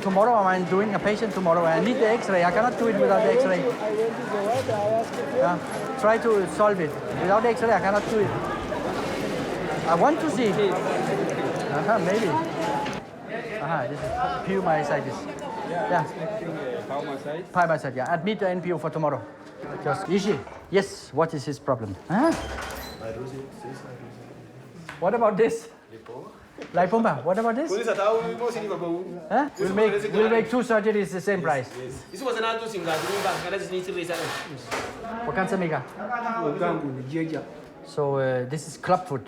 tomorrow I'm doing a patient tomorrow. I need the X-ray. I cannot do it without the X-ray. Yeah. Try to solve it. Without the X-ray, I cannot do it. I want to see. Maybe. This is pneumomyositis. Yeah. Pneumomyositis. Yeah. Admit the NPO for tomorrow. Just easy. Yes. What is his problem? What about this? Lipoma. What about this? We'll make 2 surgeries the same price. So this is clubfoot.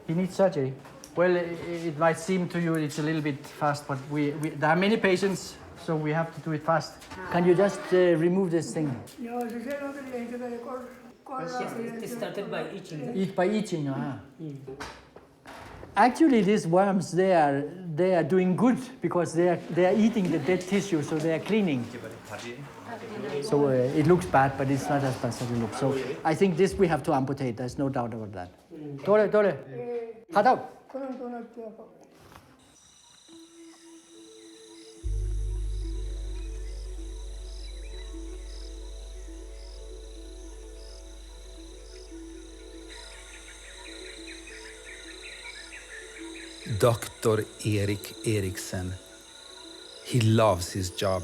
He needs surgery. Well, it might seem to you it's a little bit fast, but there are many patients, so we have to do it fast. Can you just remove this thing? It started by itching. By itching, Actually, these worms, they are doing good because they are eating the dead tissue, so they are cleaning. So it looks bad, but it's not as bad as it looks. So I think this we have to amputate. There's no doubt about that. Dole. Hat out. Dr. Erik Erichsen. He loves his job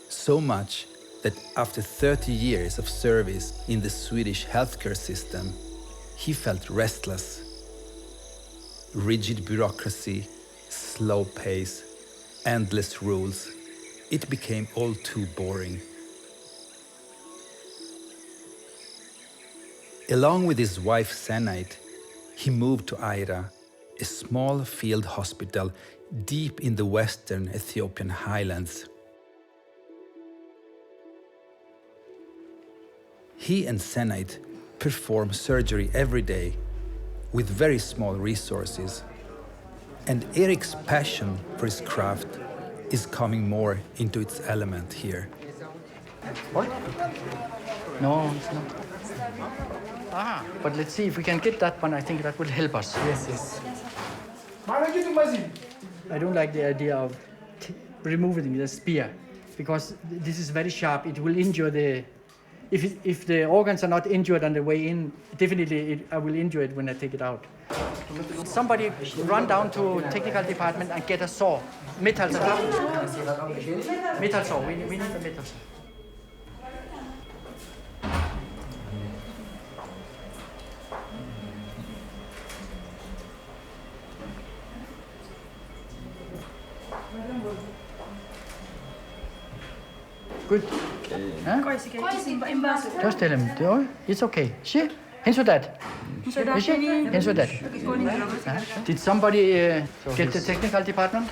so much that after 30 years of service in the Swedish healthcare system, he felt restless. Rigid bureaucracy, slow pace, endless rules. It became all too boring. Along with his wife Senait, he moved to Aira, a small field hospital deep in the western Ethiopian highlands. He and Senait perform surgery every day with very small resources. And Erik's passion for his craft is coming more into its element here. What? No, it's not. But let's see if we can get that one. I think that will help us. Yes. I don't like the idea of removing the spear because this is very sharp. It will injure the... If the organs are not injured on the way in, definitely I will injure it when I take it out. Somebody run down to technical department and get a saw. Metal saw. Metal saw. We need a metal saw. Good. Just tell him, it's okay. See? Hinso that. Did somebody get the technical department?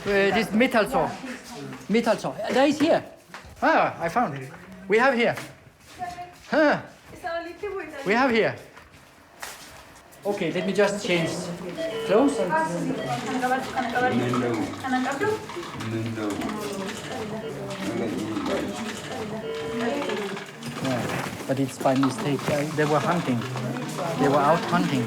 This metal saw. There is here. I found it. We have here. We have here. Okay, let me just change clothes. But it's by mistake. They were hunting. They were out hunting.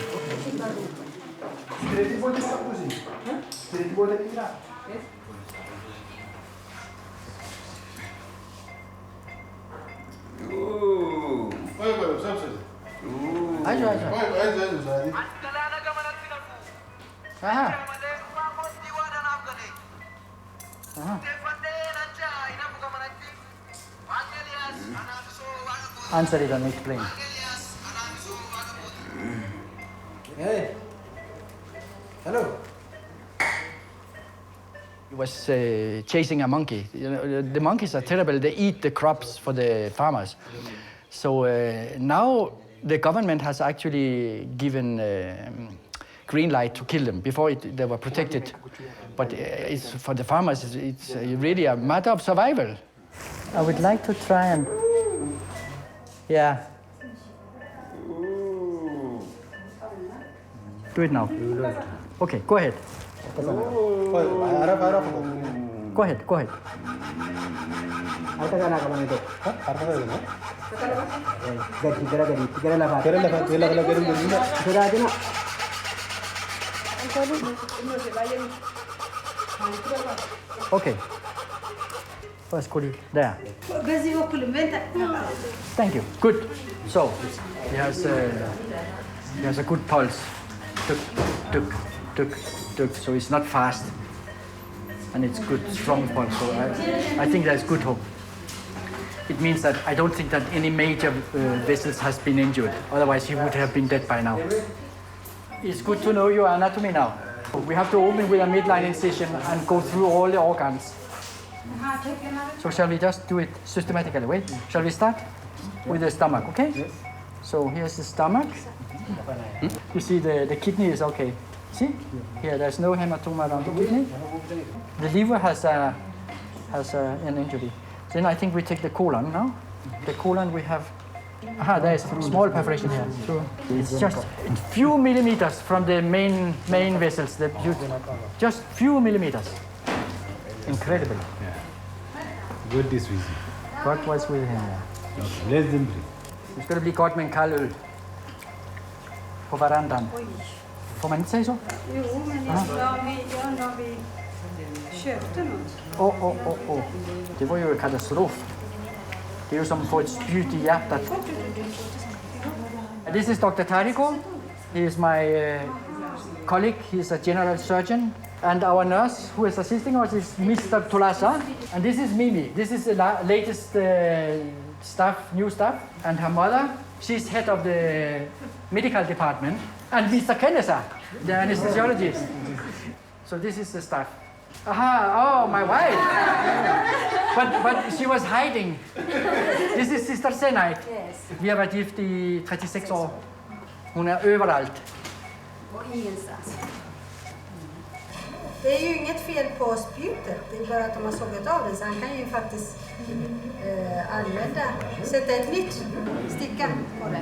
Answer it and explain. Hey. Hello. He was chasing a monkey. You know, the monkeys are terrible. They eat the crops for the farmers. So now the government has actually given green light to kill them. Before they were protected. But it's, for the farmers, it's really a matter of survival. I would like to try and... Yeah. Do it now. Okay, go ahead. Go ahead. Okay. Hvor skulle de? Der. Thank you. Good. So, he has a good pulse. Duk, duk, duk, duk. So it's not fast. And it's good, strong pulse. So I think there's good hope. It means that I don't think that any major vessels has been injured. Otherwise, he would have been dead by now. It's good to know your anatomy now. We have to open with a midline incision and go through all the organs. So shall we just do it systematically? Wait, shall we start with the stomach, okay? Yes. So here's the stomach. You see the kidney is okay. See? Here, there's no hematoma around the kidney. The liver has an injury. Then I think we take the colon now. The colon we have, there is a small perforation here. So it's just a few millimeters from the main vessels. Just few millimeters. Incredible. Yeah. God is with you. God was with him. Bless them, please. Nu skal det blive godt med en kald øl. På verandaen. Får man ikke sige så? Jo, men jag när vi köpte något. Det var jo en katastrof. Det er jo som at få et spyd i hjertet. This is Dr. Tariko. He is my colleague. He is a general surgeon. And our nurse who is assisting us is Mr. Tolasa. And this is Mimi. This is the latest new staff. And her mother, she's head of the medical department. And Mr. Kennesa, the anesthesiologist. So this is the staff. Oh, my wife. But she was hiding. This is Sister Senait. Yes. Vi har været gift i 36 år. Hun er överallt. Och ingenstans. Det är ju inget fel på spjutet, det är bara att de har sågat av det, så han kan ju faktiskt sätta ett nytt sticka på det.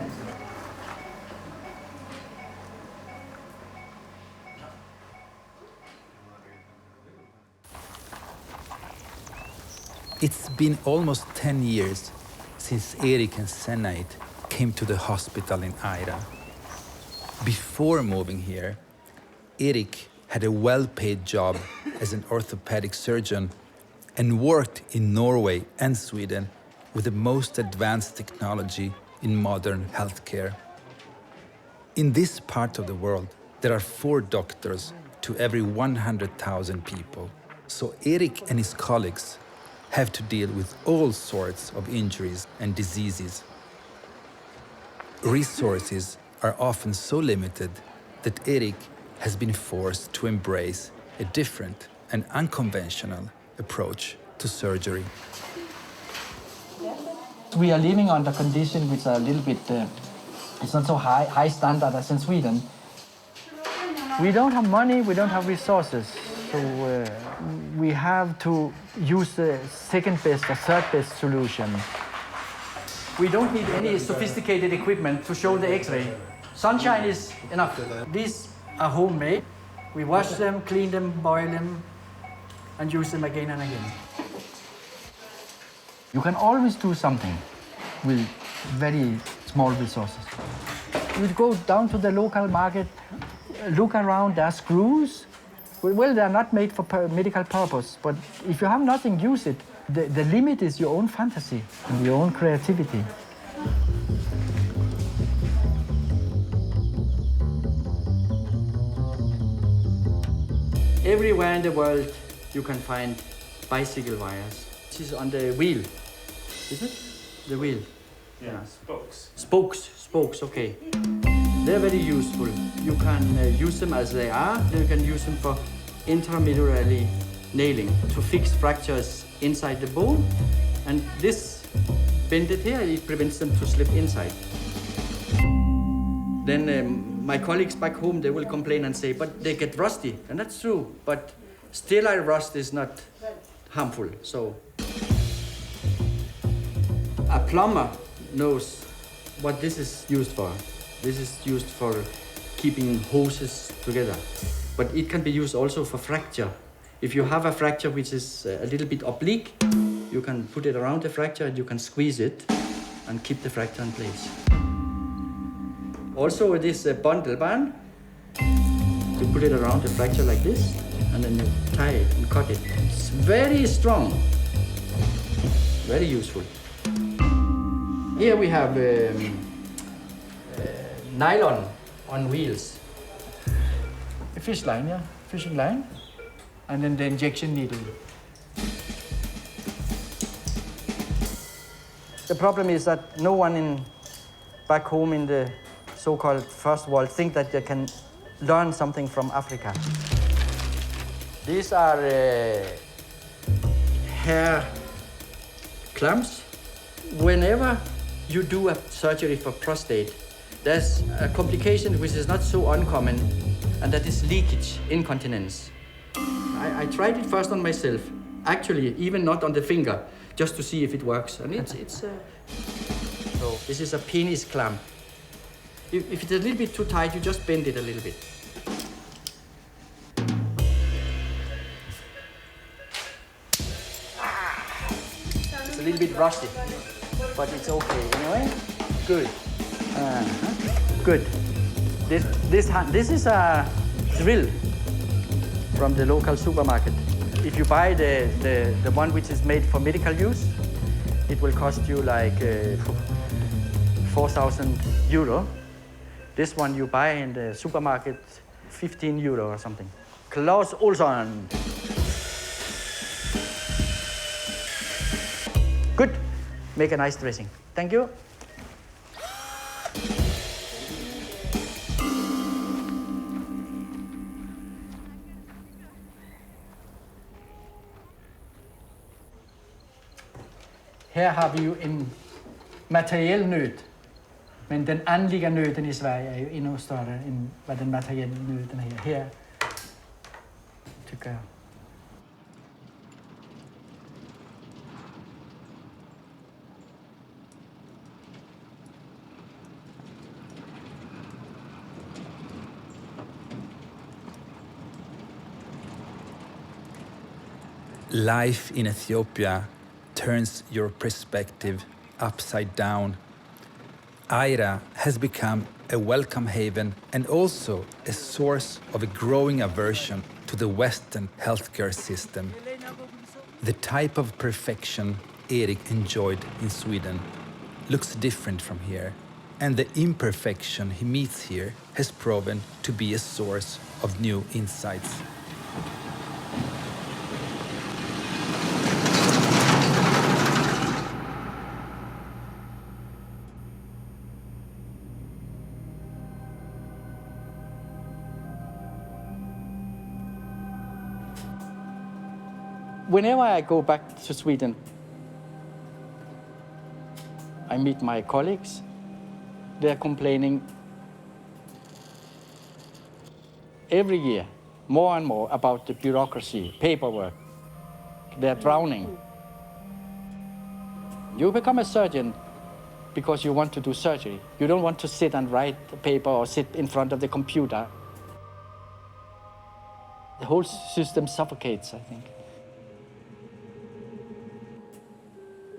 It's been almost 10 years since Erik and Senait came to the hospital in Aira. Before moving here, Erik had a well-paid job as an orthopedic surgeon and worked in Norway and Sweden with the most advanced technology in modern healthcare. In this part of the world, there are 4 doctors to every 100,000 people. So Erik and his colleagues have to deal with all sorts of injuries and diseases. Resources are often so limited that Erik has been forced to embrace a different and unconventional approach to surgery. We are living under conditions which are a little bit, it's not so high standard as in Sweden. We don't have money, we don't have resources, so we have to use the second best or third best solution. We don't need any sophisticated equipment to show the X-ray. Sunshine is enough. These are homemade. We wash them, clean them, boil them, and use them again and again. You can always do something with very small resources. You go down to the local market, look around, there are screws. Well, they're not made for medical purpose, but if you have nothing, use it. The limit is your own fantasy and your own creativity. Everywhere in the world you can find bicycle wires. This is on the wheel, is it? The wheel. Yeah, spokes. Spokes, okay. They're very useful. You can use them as they are. You can use them for intramedullary nailing to fix fractures inside the bone. And this bended here, it prevents them to slip inside. Then my colleagues back home, they will complain and say, but they get rusty. And that's true, but sterile rust is not harmful. So a plumber knows what this is used for. This is used for keeping hoses together. But it can be used also for fracture. If you have a fracture which is a little bit oblique, you can put it around the fracture and you can squeeze it and keep the fracture in place. Also this bundle band, you put it around the fracture like this. and then you tie it and cut it. It's very strong, very useful. Here we have nylon on wheels. A fish line, yeah, fishing line, and then the injection needle. The problem is that no one back home in the so-called first world think that they can learn something from Africa. These are hair clamps. Whenever you do a surgery for prostate, there's a complication which is not so uncommon, and that is leakage, incontinence. I tried it first on myself, actually even not on the finger, just to see if it works. And so this is a penis clamp. If it's a little bit too tight, you just bend it a little bit. It's a little bit rusty, but it's okay anyway. Good. Good. This is a drill from the local supermarket. If you buy the one which is made for medical use, it will cost you like 4,000 euro. This one you buy in the supermarket, 15 euro or something. Klaus Olsson. Good. Make a nice dressing. Thank you. Her har vi jo en materiel nød, men den åndeliga nøden i Sverige er jo endnu større end hvad den materielle nøden er her. Tycker jeg. Life in Ethiopia turns your perspective upside down. Aira has become a welcome haven and also a source of a growing aversion to the Western healthcare system. The type of perfection Erik enjoyed in Sweden looks different from here, and the imperfection he meets here has proven to be a source of new insights. Whenever I go back to Sweden, I meet my colleagues. They're complaining every year more and more about the bureaucracy, paperwork. They're drowning. You become a surgeon because you want to do surgery. You don't want to sit and write the paper or sit in front of the computer. The whole system suffocates, I think.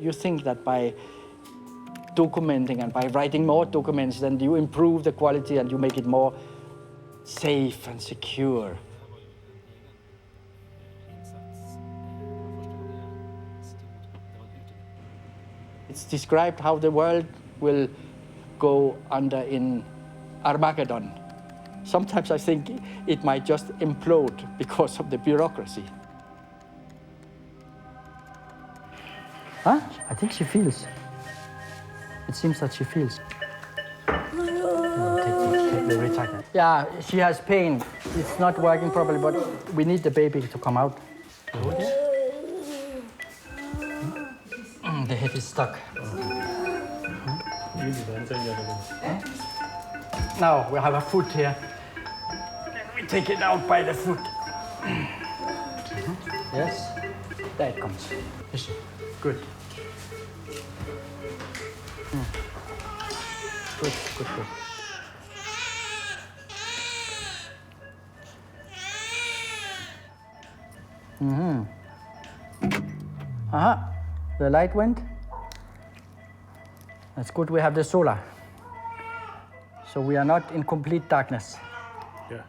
You think that by documenting and by writing more documents, then you improve the quality and you make it more safe and secure. It's described how the world will go under in Armageddon. Sometimes I think it might just implode because of the bureaucracy. Huh? I think she feels. It seems that she feels. Take the reticle. Yeah, she has pain. It's not working properly, but we need the baby to come out. The head is stuck. Now we have a foot here. We take it out by the foot. Yes, there it comes. Good. Good, good, good. Aha, the light went. That's good, we have the solar. So we are not in complete darkness. Yeah.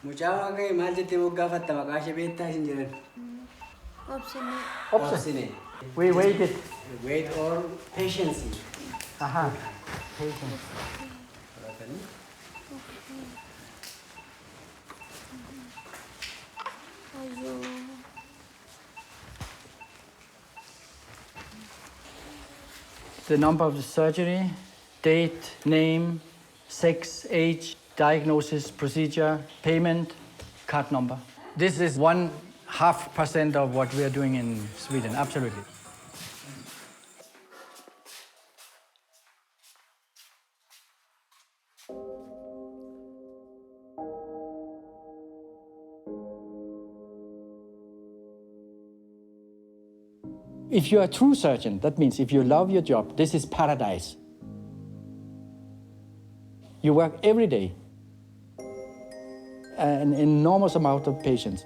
Mucawa kay mahal jette moggafatta maqaashe beektaa isin jedhan. Obstinate. We waited. Wait or patience. Aha. Patience. The number of the surgery, date, name, sex, age, diagnosis, procedure, payment, card number. This is 0.5% of what we are doing in Sweden, absolutely. If you're a true surgeon, that means if you love your job, this is paradise. You work every day, an enormous amount of patients.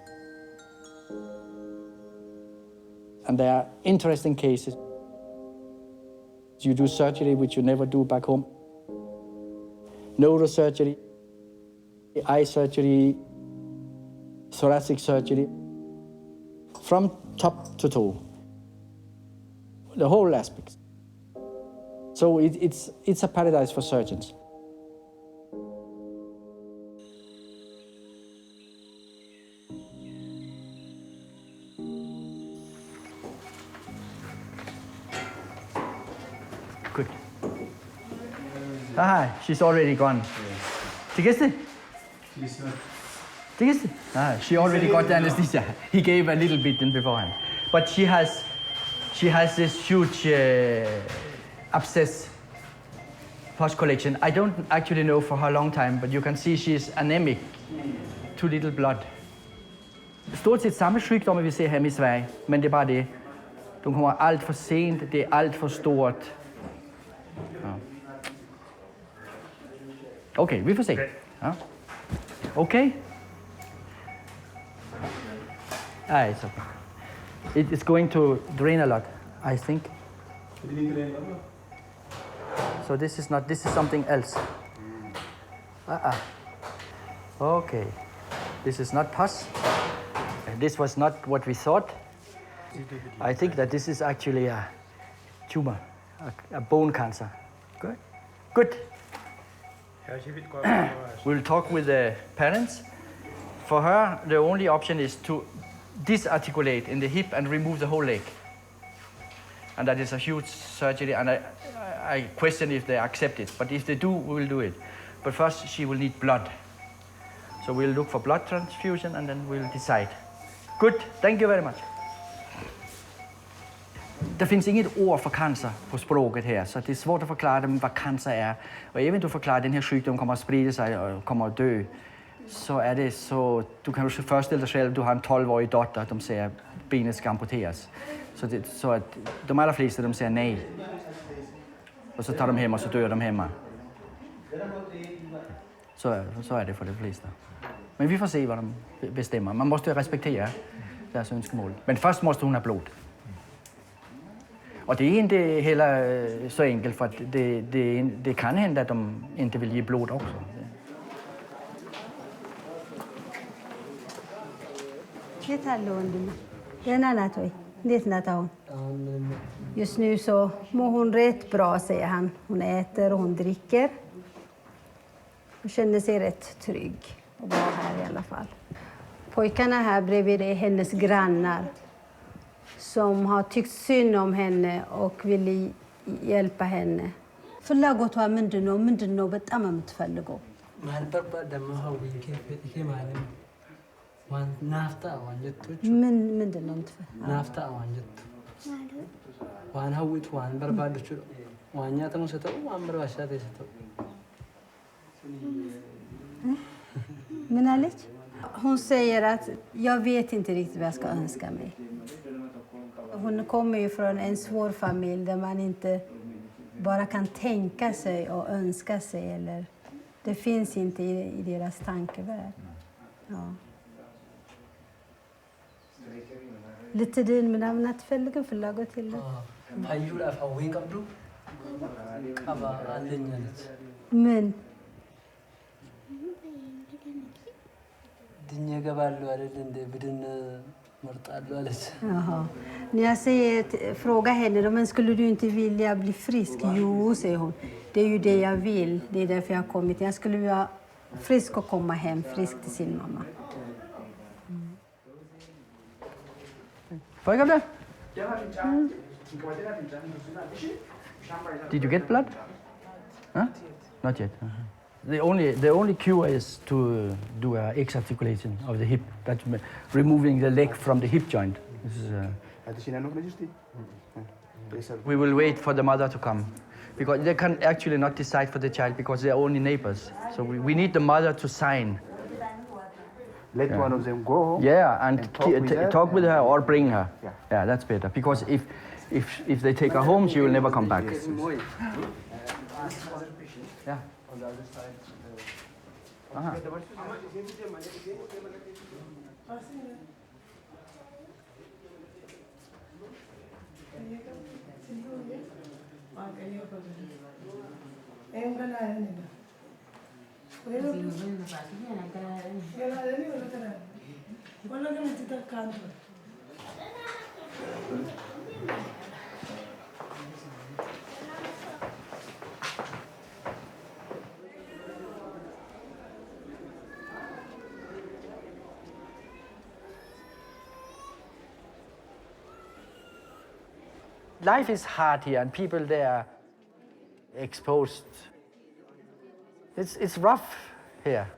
And there are interesting cases. You do surgery which you never do back home. Neurosurgery, eye surgery, thoracic surgery, from top to toe. The whole aspect. So it's a paradise for surgeons. Good. Ah, she's already gone. Tigiste? Tigiste? Ah, she already got the anesthesia. He gave a little bit in beforehand. But she has this huge abscess post collection. I don't actually know for how long time, but you can see she's anemic, too little blood. Stort set samme sygdomme vi ser her i Sverige, men det er bare det. De kommer alt for sent, det er alt for stort. Ja. Okay, vi får se. Ja. Okay? Ah, it's okay. It's going to drain a lot, I think. So this is something else. Okay. This is not pus. This was not what we thought. I think that this is actually a tumor, a bone cancer. Good. Good. We'll talk with the parents. For her, the only option is to disarticulate in the hip and remove the whole leg. And that is a huge surgery, and I question if they accept it. But if they do, we will do it. But first, she will need blood. So we'll look for blood transfusion, and then we'll decide. Good, thank you very much. Der finns inget ord for cancer på språket her, så det är svårt att förklara dem vad cancer är. Och även du förklarar att den här sjukdomen kommer att sprida sig och kommer att dö, så är det så, du kan ju föreställa dig själv, du har en 12-årig dotter, att de säger att benet ska amputeras. Så att de allra flesta, de säger nej. Och så tar de hem och så dör de hemma. Så är det för de flesta. Men vi får se vad de bestämmer. Man måste respektera deras önskemål. Men först måste hon ha blod. Och det är inte heller så enkelt, för att det kan hända att de inte vill ge blod också. Det här lån. Den är natt, det är natt av. Just nu så mår hon rätt bra, säger han. Hon äter och hon dricker. Hon känner sig rätt trygg att vara här i alla fall. Pojkarna här bredvid är hennes grannar som har tyckt synd om henne och vill hjälpa henne. ፍላጎቷ ምንድን ነው በጣም የምትፈልገው? ምንድን ነው የምትፈልገው? ናፍታ ዋንጀት ዋን ሀዊት ዋን በርባዶች ዋኛ ተመሰተው ዋን በርባሻ ተሰተው ምን አለች? Hon säger att jag vet inte riktigt vad jag ska önska mig. Hon kommer ju från en svår familj där man inte bara kan tänka sig och önska sig. Eller, det finns inte i deras tankevärld. Ja. Lite din men amnat fälliga förlaget till det. Men ድኜ እገባለሁ አይደል እንደ ብድን መርጣለሁ አለች። Jaha. När jag säger, fråga henne då, men skulle du inte vilja bli frisk? Jo, säger hon. Det är ju det jag vill. Det är därför jag har kommit. Jag skulle vilja frisk och komma hem frisk till sin mamma. Får jag det? Did you get blood? Huh? Not yet. The only cure is to do a exarticulation of the hip. That's removing the leg from the hip joint. This is, we will wait for the mother to come, because they can actually not decide for the child because they are only neighbors. So we need the mother to sign. Let one of them go home. Yeah, and talk with her or bring her. Yeah. That's better, because if they take her home, she will never come back. Yeah. On the other side. Life is hard here, and people there are exposed. It's rough here.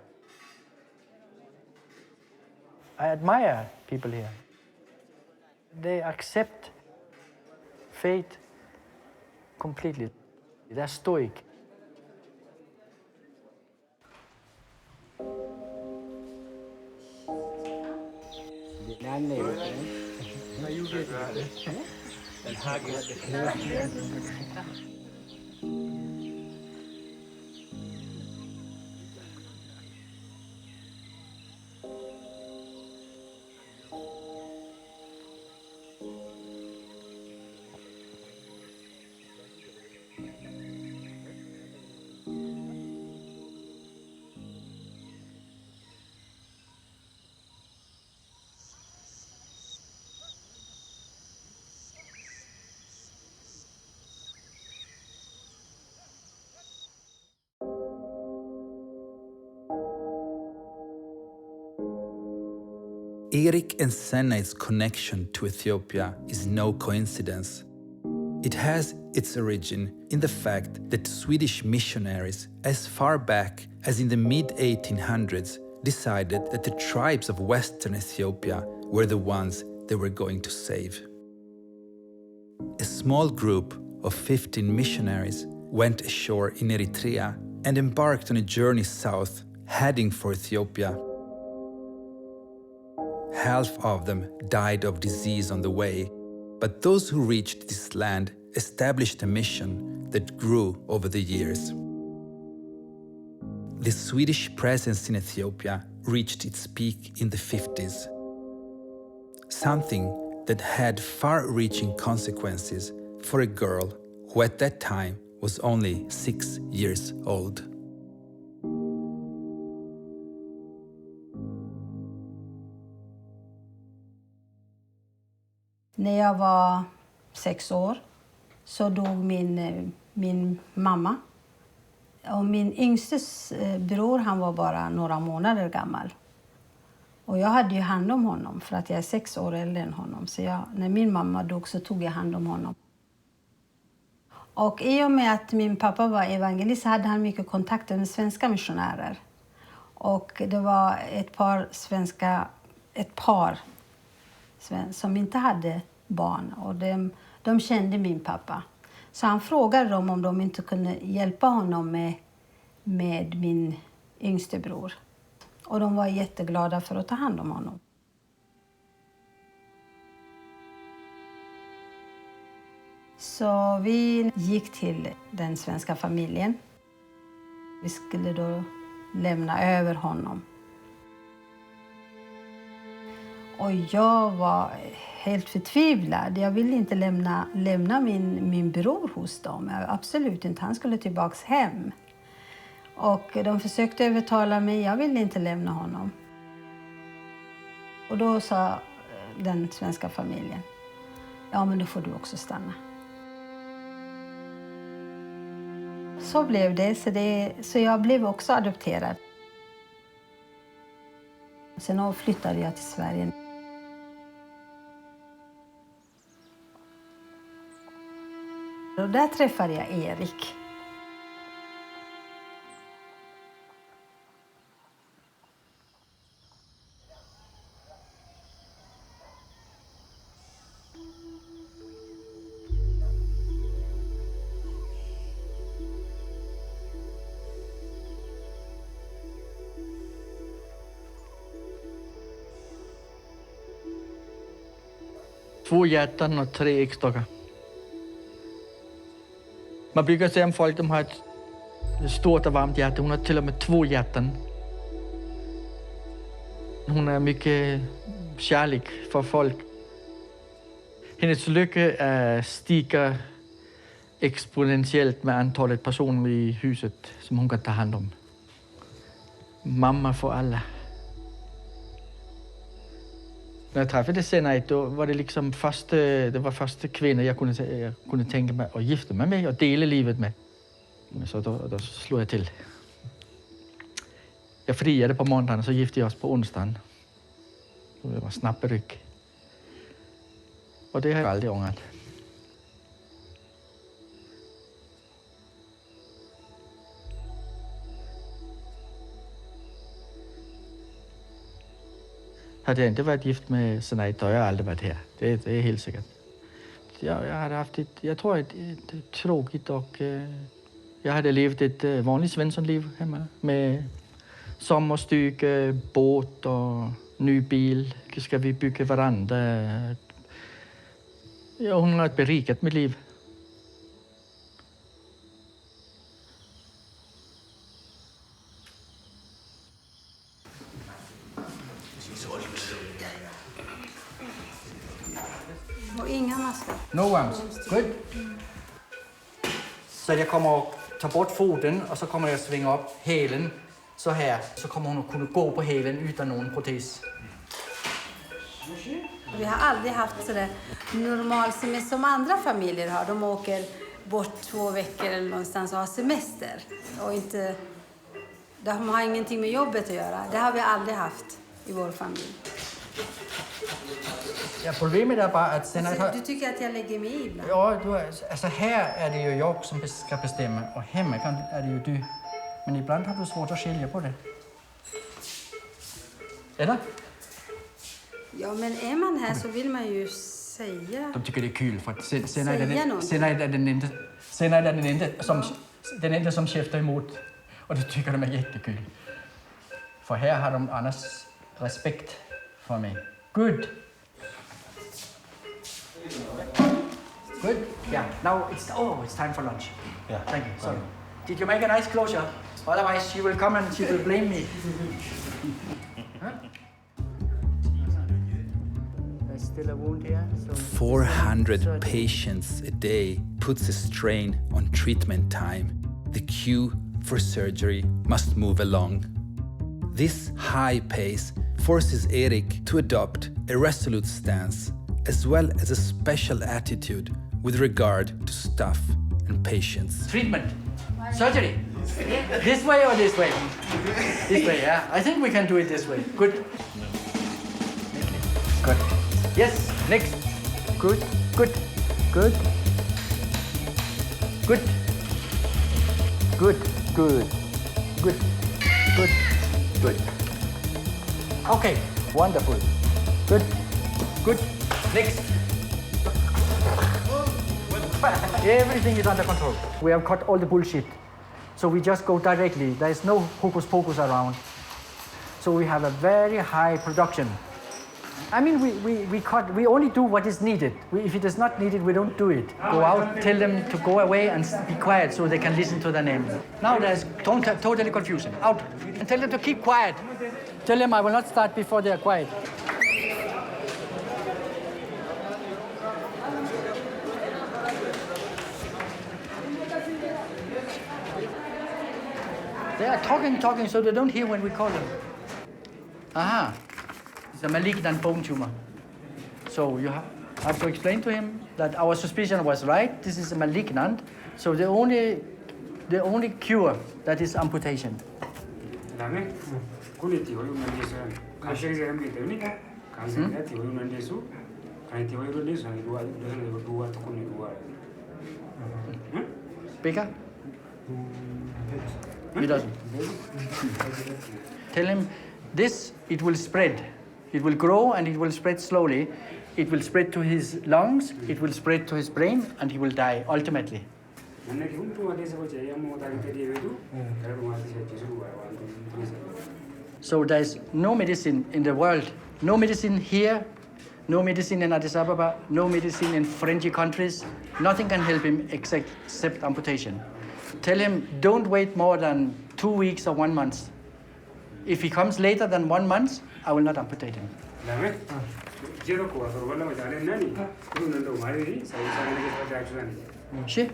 I admire people here. They accept fate completely. They're stoic. Erik and Senna's connection to Ethiopia is no coincidence. It has its origin in the fact that Swedish missionaries, as far back as in the mid-1800s, decided that the tribes of Western Ethiopia were the ones they were going to save. A small group of 15 missionaries went ashore in Eritrea and embarked on a journey south, heading for Ethiopia. Half of them died of disease on the way, but those who reached this land established a mission that grew over the years. The Swedish presence in Ethiopia reached its peak in the 50s, something that had far-reaching consequences for a girl who at that time was only 6 years old. När jag var 6 år så dog min mamma. Och min yngste bror, han var bara några månader gammal. Och jag hade ju hand om honom för att jag är 6 år äldre än honom. Så när min mamma dog så tog jag hand om honom. Och i och med att min pappa var evangelist så hade han mycket kontakter med svenska missionärer. Och det var ett par som inte hade barn, och de kände min pappa. Så han frågade dem om de inte kunde hjälpa honom med min yngste bror. Och de var jätteglada för att ta hand om honom. Så vi gick till den svenska familjen. Vi skulle då lämna över honom. Och jag var helt förtvivlad. Jag ville inte lämna min bror hos dem. Absolut inte. Han skulle tillbaks hem. Och de försökte övertala mig. Jag ville inte lämna honom. Och då sa den svenska familjen, ja men då får du också stanna. Så blev det, så jag blev också adopterad. Sen flyttade jag till Sverige. Och där träffade jag Erik. Två hjärtan och 3 äggstockar. Man brukar säga om folk, de har ett stort och varmt hjärta. Hon har till och med 2 hjärtan. Hon är mycket kärlek för folk. Hennes lycka stiger exponentiellt med antalet personer i huset som hon kan ta hand om. Mamma för alla. När jag träffade Senai, då var det liksom första kvinnan jag kunde tänka mig att gifta mig med och dela livet med. Så då slog jag till. Jag friade på måndagen och så gifte jag oss på onsdagen. Det var snabba ryck. Och det har jag aldrig ångrat. Hade jag inte varit gift med Senai, då har jag aldrig varit här. Det är helt säkert. Jag hade haft ett tråkigt och jag hade levt ett vanligt svenssonliv hemma med sommarstuga, båt och ny bil. Ska vi bygga varandra? Ja, hon har berikat mitt liv. Och inga masker. No arms. Good. Så jag kommer att ta bort foten och så kommer jag att svinga upp hälen så här. Så kommer hon att kunna gå på hälen utan någon protes. Vi har aldrig haft sådär normal semester som andra familjer har. De åker bort 2 veckor eller någonstans och har semester. Och inte, de har ingenting med jobbet att göra. Det har vi aldrig haft i vår familj. Ja, problemet är bara att sen Du tycker att jag lägger mig i ibland? Ja, alltså här är det ju jag som ska bestämma och hemma är det ju du. Men ibland har du svårt att skilja på det. Eller? Ja, men är man här så vill man ju säga... De tycker det är kul för att sen är den enda som käftar emot. Och det tycker de är jättekul. För här har de annars respekt för mig. Good. Good. Yeah. Now it's time for lunch. Yeah. Thank you. Sorry. Did you make a nice closure? Otherwise, she will come and she will blame me. There's still a wound here. So 400 patients a day puts a strain on treatment time. The queue for surgery must move along. This high pace forces Erik to adopt a resolute stance as well as a special attitude with regard to staff and patients. treatment, surgery. This way or this way? This way, yeah. I think we can do it this way. Good. Good. Yes, next. Good, good, good. Good. Good, good, good, good, good. Okay, wonderful. Good, good. Next. Everything is under control. We have cut all the bullshit. So we just go directly. There is no hocus pocus around. So we have a very high production. I mean, we only do what is needed. If it is not needed, we don't do it. Go out, tell them to go away and be quiet so they can listen to their name. Now there's totally confusion. Out. And tell them to keep quiet. Tell them I will not start before they are quiet. They are talking, so they don't hear when we call them. Aha. The malignant bone tumor. So you have to explain to him that our suspicion was right. This is a malignant. So the only cure that is amputation. Bigger? He doesn't. Tell him this, it will spread. It will grow and it will spread slowly. It will spread to his lungs, it will spread to his brain, and he will die ultimately. So there's no medicine in the world, no medicine here, no medicine in Addis Ababa, no medicine in friendly countries. Nothing can help him except amputation. Tell him, don't wait more than 2 weeks or 1 month. If he comes later than 1 month, I will not amputate him. She?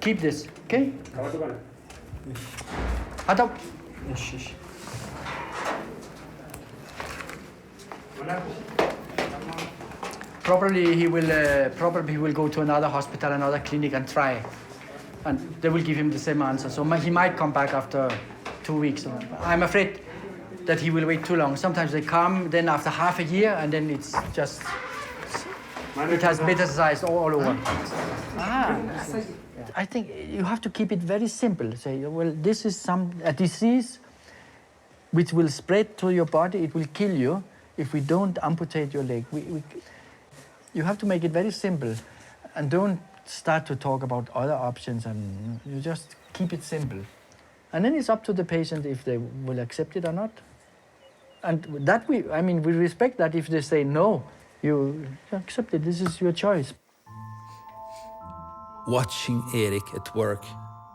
Keep this, okay? Atau. Probably he will go to another hospital, another clinic, and try, and they will give him the same answer. So he might come back after 2 weeks. I'm afraid that he will wait too long. Sometimes they come, then after half a year, and then it's just it has metastasized all over. I think you have to keep it very simple. Say, well, this is a disease which will spread to your body. It will kill you if we don't amputate your leg. You have to make it very simple, and don't start to talk about other options, and you just keep it simple. And then it's up to the patient if they will accept it or not. And that we respect that. If they say no, you accept it. This is your choice. Watching Erik at work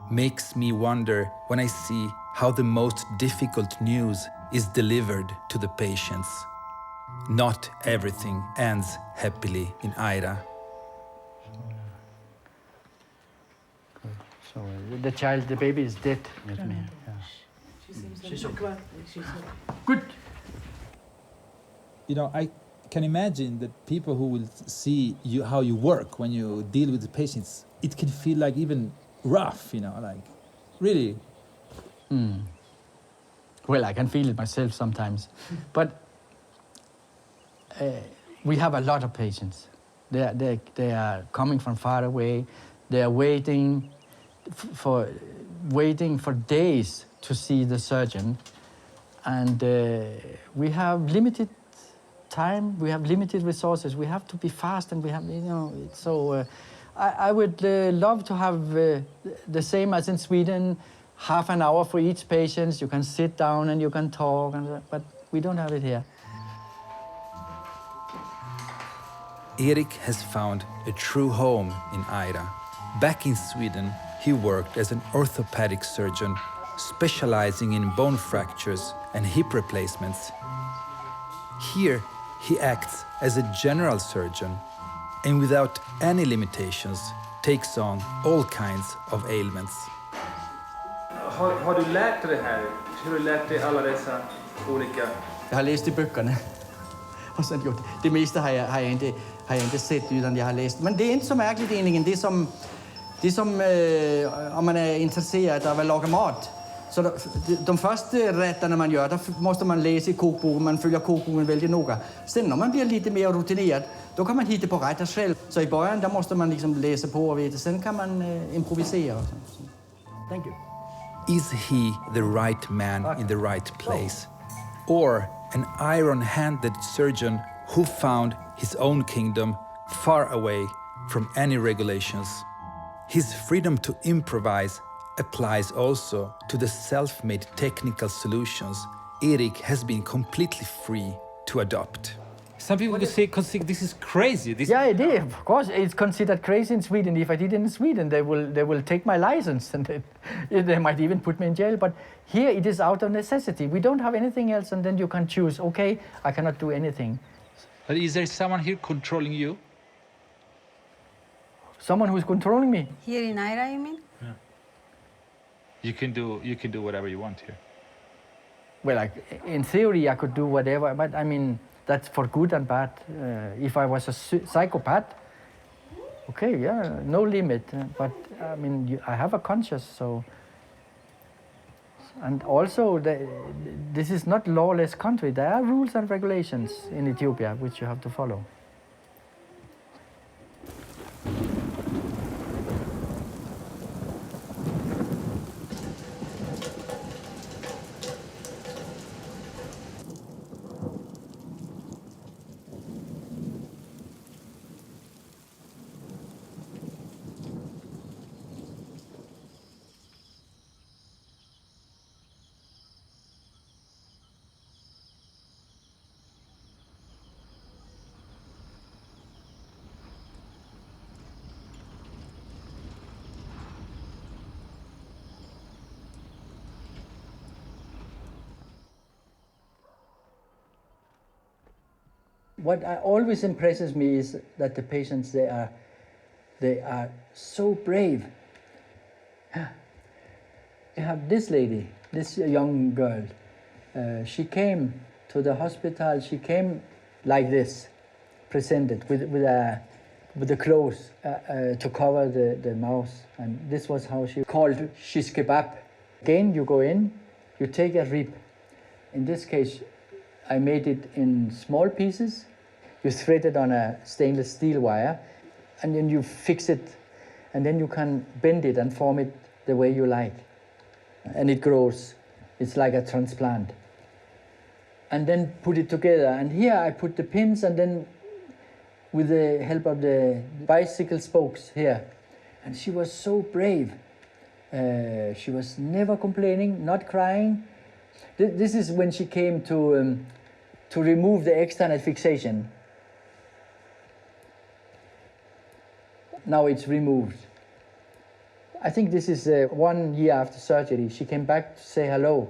makes me wonder when I see how the most difficult news is delivered to the patients. Not everything ends happily in Aira. So the baby is dead. With me. Yeah. She's okay. Good. You know, I can imagine that people who will see how you work when you deal with the patients, it can feel like even rough, you know, like really. Well, I can feel it myself sometimes, but we have a lot of patients. They are coming from far away. They are waiting for days to see the surgeon, and we have limited time. We have limited resources. We have to be fast, and we have, so. I would love to have the same as in Sweden, half an hour for each patient. You can sit down and you can talk, but we don't have it here. Erik has found a true home in Aira. Back in Sweden, he worked as an orthopedic surgeon, specializing in bone fractures and hip replacements. Here, he acts as a general surgeon, and without any limitations takes on all kinds of ailments. Har du lärt dig det här? Hur har du lärt dig alla dessa olika? Jag har läst i böckerna och sen gjort. Det mesta har jag inte sett, utan jag har läst. Men det är inte så märkligt egentligen. Det är som om man är intresserad av att laga mat. Så de första rätterna man gör, då måste man läsa i kokboken, man följer kokboken väldigt noga. Sen när man blir lite mer rutinerad, då kan man hitta på rätter själv. Så i början där måste man liksom läsa på och veta, sen kan man improvisera. Thank you. Is he the right man in the right place? Or an iron-handed surgeon who found his own kingdom far away from any regulations? His freedom to improvise applies also to the self-made technical solutions Erik has been completely free to adopt. Some people would say, this is crazy. Yeah, it is. Of course, it's considered crazy in Sweden. If I did it in Sweden, they will take my license, and they might even put me in jail. But here, it is out of necessity. We don't have anything else, and then you can choose. Okay, I cannot do anything. But is there someone here controlling you? Someone who's controlling me? Here in Aira, you mean? Yeah. You can do whatever you want here. Well, in theory, I could do whatever, but I mean, That's for good and bad. If I was a psychopath, okay, yeah, no limit. But I mean, I have a conscience, so. And also, this is not lawless country. There are rules and regulations in Ethiopia which you have to follow. What always impresses me is that the patients, they are so brave. You have this lady, this young girl. She came to the hospital. She came like this, presented with the clothes to cover the mouth, and this was how she called shish kebab. Again, you go in, you take a rib. In this case, I made it in small pieces. You thread it on a stainless steel wire, and then you fix it, and then you can bend it and form it the way you like. And it grows. It's like a transplant. And then put it together. And here I put the pins, and then with the help of the bicycle spokes here. And she was so brave. She was never complaining, not crying. This is when she came to remove the external fixation. Now it's removed. I think this is 1 year after surgery. She came back to say hello.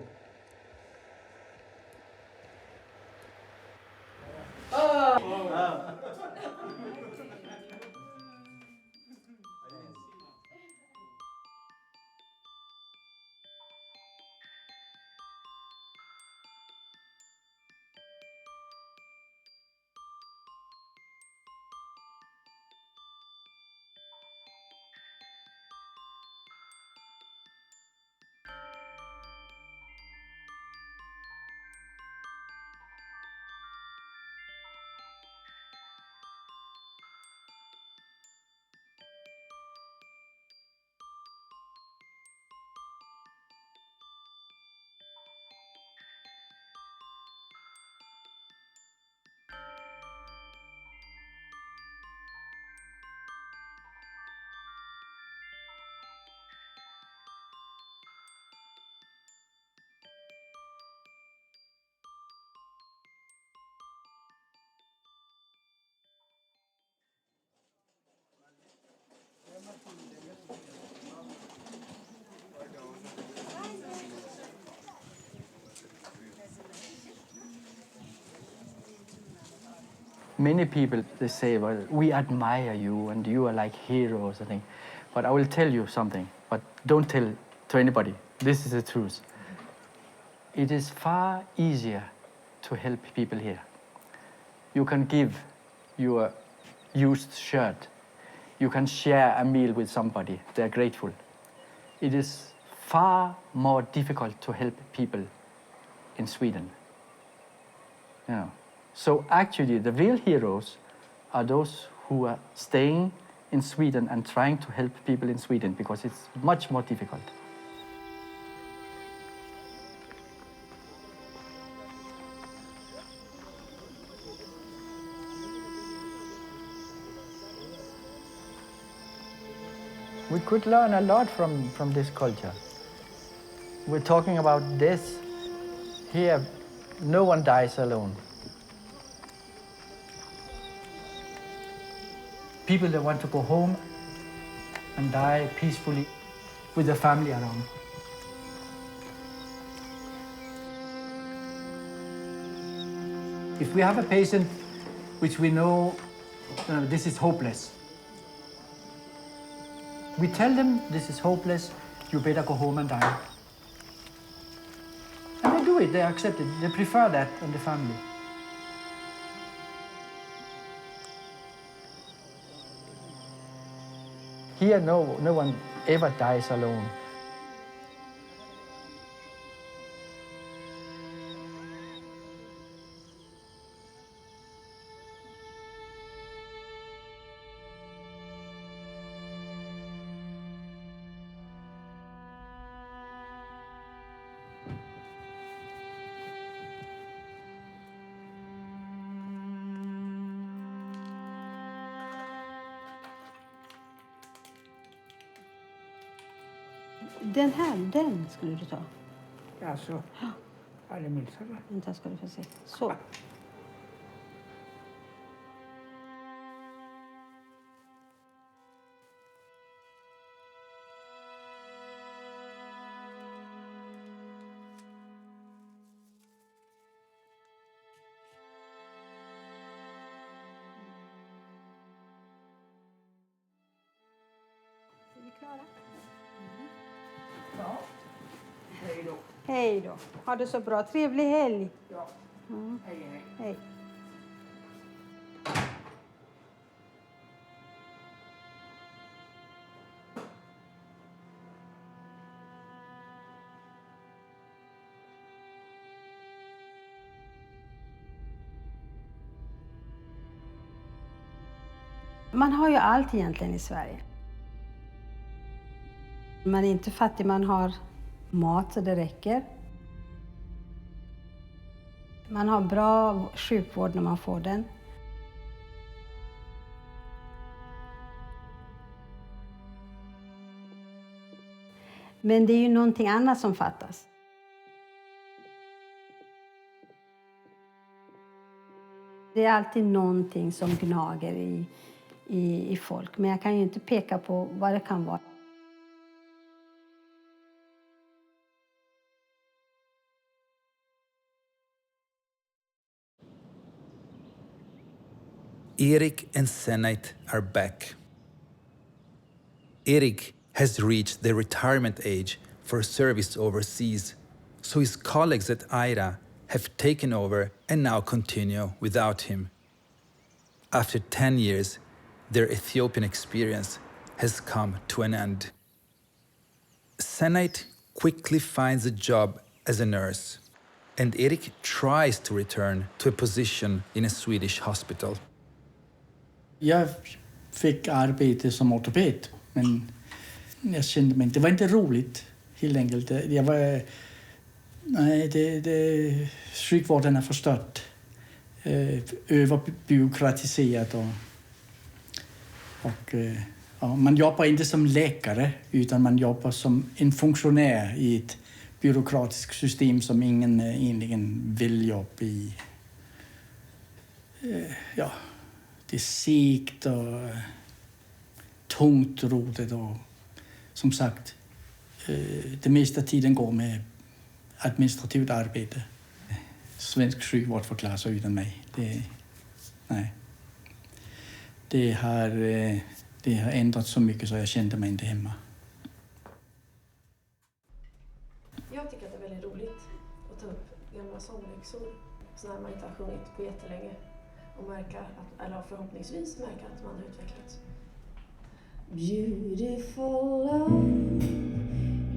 Many people, they say, well, we admire you and you are like heroes, I think. But I will tell you something, but don't tell to anybody. This is the truth. It is far easier to help people here. You can give your used shirt. You can share a meal with somebody. They're grateful. It is far more difficult to help people in Sweden. You know. So actually, the real heroes are those who are staying in Sweden and trying to help people in Sweden, because it's much more difficult. We could learn a lot from this culture. We're talking about this. Here, no one dies alone. People that want to go home and die peacefully with their family around. If we have a patient which we know this is hopeless, we tell them this is hopeless, you better go home and die. And they do it, they accept it, they prefer that in the family. Here, no one ever dies alone. Den skulle du ta. Alltså, ja, det minns jag. Vänta ska du få se. Så. Är vi klara? Ja. Hej då. Hej då. Ha det så bra. Trevlig helg. Ja. Hej, hej. Hej. Man har ju allt egentligen i Sverige. Man är inte fattig, man har mat så det räcker. Man har bra sjukvård när man får den. Men det är ju någonting annat som fattas. Det är alltid någonting som gnager i folk, men jag kan ju inte peka på vad det kan vara. Erik and Senite are back. Erik has reached the retirement age for service overseas, so his colleagues at AIRA have taken over and now continue without him. After 10 years, their Ethiopian experience has come to an end. Senite quickly finds a job as a nurse, and Erik tries to return to a position in a Swedish hospital. Jag fick arbete som ortoped, men jag kände mig inte, det var inte roligt helt enkelt. Jag var, sjukvården är förstört, överbyråkratiserat och man jobbar inte som läkare utan man jobbar som en funktionär i ett byråkratiskt system som ingen egentligen vill jobba i. Det är segt och tungt roligt och som sagt, det mesta tiden går med administrativt arbete. Svensk sjukvård får klara sig utan mig. Det har ändrat så mycket så jag kände mig inte hemma. Jag tycker att det är väldigt roligt att ta upp gamla sångläxor, sådana man inte har sjungit på jättelänge. Och märka att, eller förhoppningsvis märka att man har utvecklats. Beautiful love,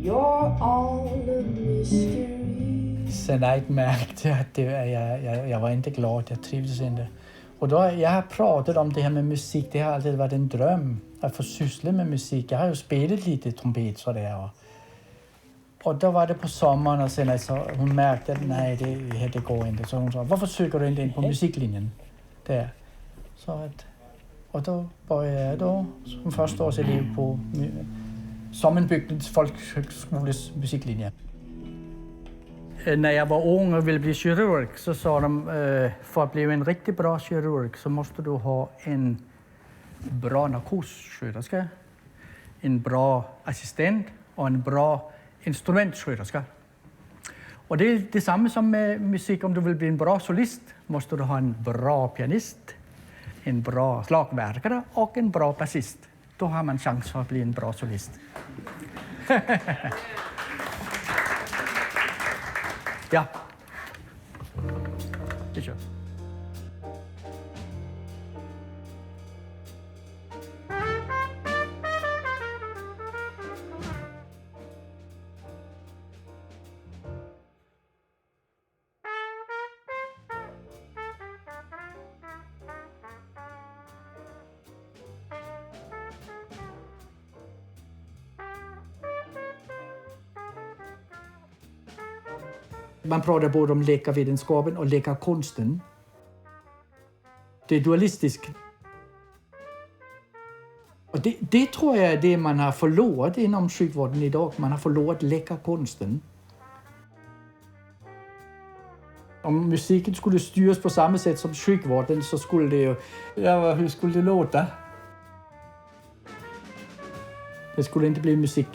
you're all a mystery. Senite märkte att jag var inte glad, jag trivdes inte. Och då, jag har pratat om det här med musik, det har alltid varit en dröm att få syssla med musik. Jag har ju spelat lite trumpet sådär. Och då var det på sommaren och sen alltså, hon märkte att nej, det går inte. Så hon sa, varför söker du inte in på musiklinjen? Där. Så att, och då började jag då som förstaårselev på Sammenbygdens folkhögskoles musiklinje. När jag var ung och ville bli kirurg så sa de för att bli en riktigt bra kirurg så måste du ha en bra narkossköterska, en bra assistent och en bra instrumentsköterska. Och det är detsamma som med musik. Om du vill bli en bra solist måste du ha en bra pianist, en bra slagverkare och en bra basist. Då har man chans för att bli en bra solist. Ja. Det kör. Man pratar både om läkarvetenskapen och läkarkonsten. Det är dualistiskt. Och det tror jag är det man har förlorat inom sjukvården idag. Man har förlorat läkarkonsten. Om musiken skulle styras på samma sätt som sjukvården så skulle det ju... Ja, hur skulle det låta? Det skulle inte bli musik.